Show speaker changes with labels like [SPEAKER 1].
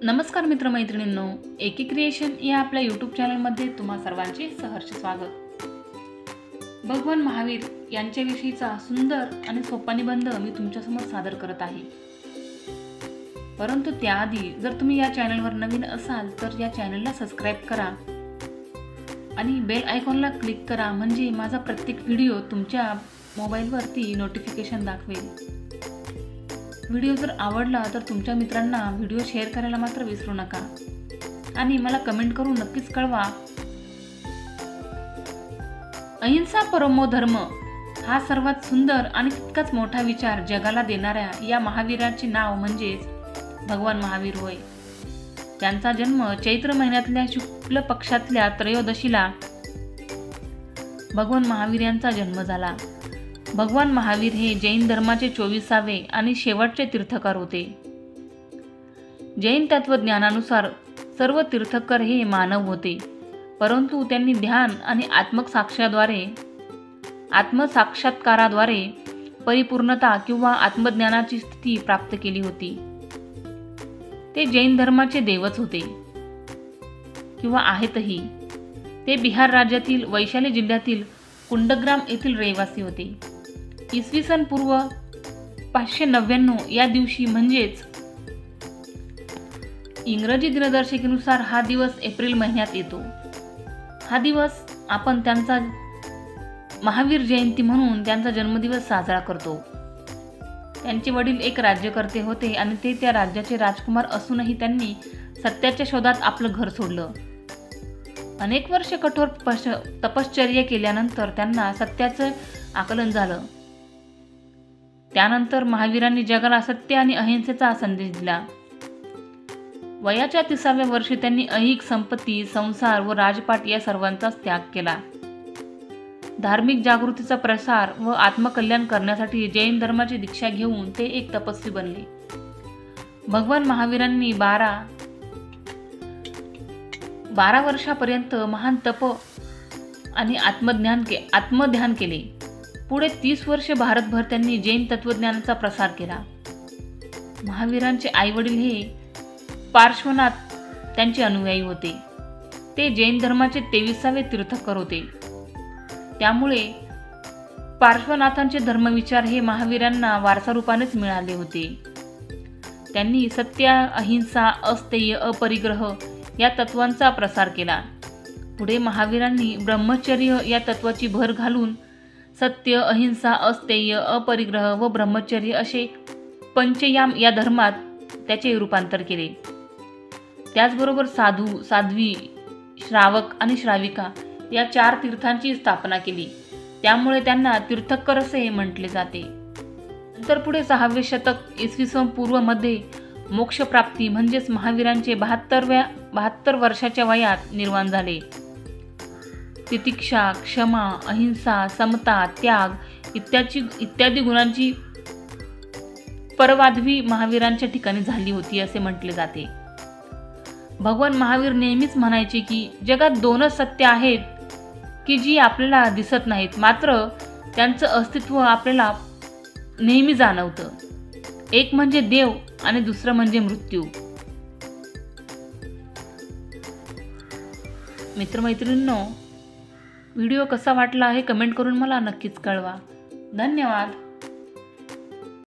[SPEAKER 1] नमस्कार मित्रमैत्रिणींनो, एकी क्रिएशन या आपल्या यूट्यूब चॅनलमध्ये तुम्हा सर्वांचे सहर्ष स्वागत। भगवान महावीर यांच्याविषयीचा सुंदर आणि सोपा निबंध मी तुमच्यासमोर सादर करत आहे। परंतु त्याआधी जर तुम्ही या चॅनलवर नवीन असाल तर या चॅनलला सबस्क्राइब करा आणि बेल आयकॉनला क्लिक करा, म्हणजे माझा प्रत्येक व्हिडिओ तुमच्या मोबाईलवरती नोटिफिकेशन दाखवेल। व्हिडिओ जर आवडला तर तुमच्या मित्रांना व्हिडिओ शेअर करायला मात्र विसरू नका आणि मला कमेंट करून नक्कीच कळवा। अहिंसा परमो धर्म हा सर्वात सुंदर आणि तितकाच मोठा विचार जगाला देणाऱ्या या महावीराचे नाव म्हणजेच भगवान महावीर होय। त्यांचा जन्म चैत्र महिन्यातल्या शुक्ल पक्षातल्या त्रयोदशीला भगवान महावीर यांचा जन्म झाला। भगवान महावीर हे जैन धर्माचे 24वे आणि शेवटचे तीर्थकर होते। जैन तत्वज्ञानानुसार सर्व तीर्थकर हे मानव होते, परंतु त्यांनी ध्यान आणि आत्मसाक्षात्काराद्वारे परिपूर्णता किंवा आत्मज्ञानाची स्थिती प्राप्त केली होती। ते जैन धर्माचे देवच होते किंवा आहेतही। ते बिहार राज्यातील वैशाली जिल्ह्यातील कुंडग्राम येथील रहिवासी होते। इसवी सन पूर्व 599 या दिवशी म्हणजेच इंग्रजी दिनदर्शिकेनुसार हा दिवस एप्रिल महिन्यात येतो। हा दिवस आपण त्यांचा महावीर जयंती म्हणून त्यांचा जन्मदिवस साजरा करतो। त्यांचे वडील एक राज्यकर्ते होते आणि ते त्या राज्याचे राजकुमार असूनही त्यांनी सत्याच्या शोधात आपलं घर सोडलं। अनेक वर्ष कठोर तपश्चर्या केल्यानंतर त्यांना सत्याचं आकलन झालं। त्यानंतर महावीरांनी जगाला सत्य आणि अहिंसेचा संदेश दिला। वयाच्या 30व्या वर्षी त्यांनी ऐहिक संपत्ती, संसार व राजपाट या सर्वांचाच त्याग केला। धार्मिक जागृतीचा प्रसार व आत्मकल्याण करण्यासाठी जैन धर्माची दीक्षा घेऊन ते एक तपस्वी बनले। भगवान महावीरांनी 12 वर्षापर्यंत महान तप आणि आत्मध्यान केले। पुढे 30 वर्षे भारतभर त्यांनी जैन तत्वज्ञानाचा प्रसार केला। महावीरांचे आईवडील हे पार्श्वनाथ त्यांचे अनुयायी होते। ते जैन धर्माचे 23वे तीर्थकर होते। त्यामुळे पार्श्वनाथांचे धर्मविचार हे महावीरांना वारसारूपानेच मिळाले होते। त्यांनी सत्य, अहिंसा, अस्तेय, अपरिग्रह या तत्वांचा प्रसार केला। पुढे महावीरांनी ब्रह्मचर्य या तत्वाची भर घालून सत्य, अहिंसा, अस्तेय, अपरिग्रह व ब्रह्मचर्य असे पंचयाम या धर्मात त्याचे रूपांतर केले। त्याचबरोबर साधू, साध्वी, श्रावक आणि श्राविका या 4 तीर्थांची स्थापना केली। त्यामुळे त्यांना तीर्थकर असे म्हटले जाते। नंतर पुढे 6वे शतक इसवी सन पूर्व मध्ये मोक्षप्राप्ती म्हणजेच महावीरांचे 72 वर्षाच्या वयात निर्माण झाले। तितिक्षा, क्षमा, अहिंसा, समता, त्याग इत्यादी गुणांची परवानगी महावीरांच्या ठिकाणी झाली होती असे म्हटले जाते। भगवान महावीर नेहमीच म्हणायचे की जगात 2च सत्य आहेत की जी आपल्याला दिसत नाहीत, मात्र त्यांचं अस्तित्व आपल्याला नेहमी जाणवतं। एक म्हणजे देव आणि दुसरं म्हणजे मृत्यू। मित्रमैत्रिणींनो, व्हिडिओ कसा वाटला हे कमेंट करून मला नक्कीच कळवा। धन्यवाद।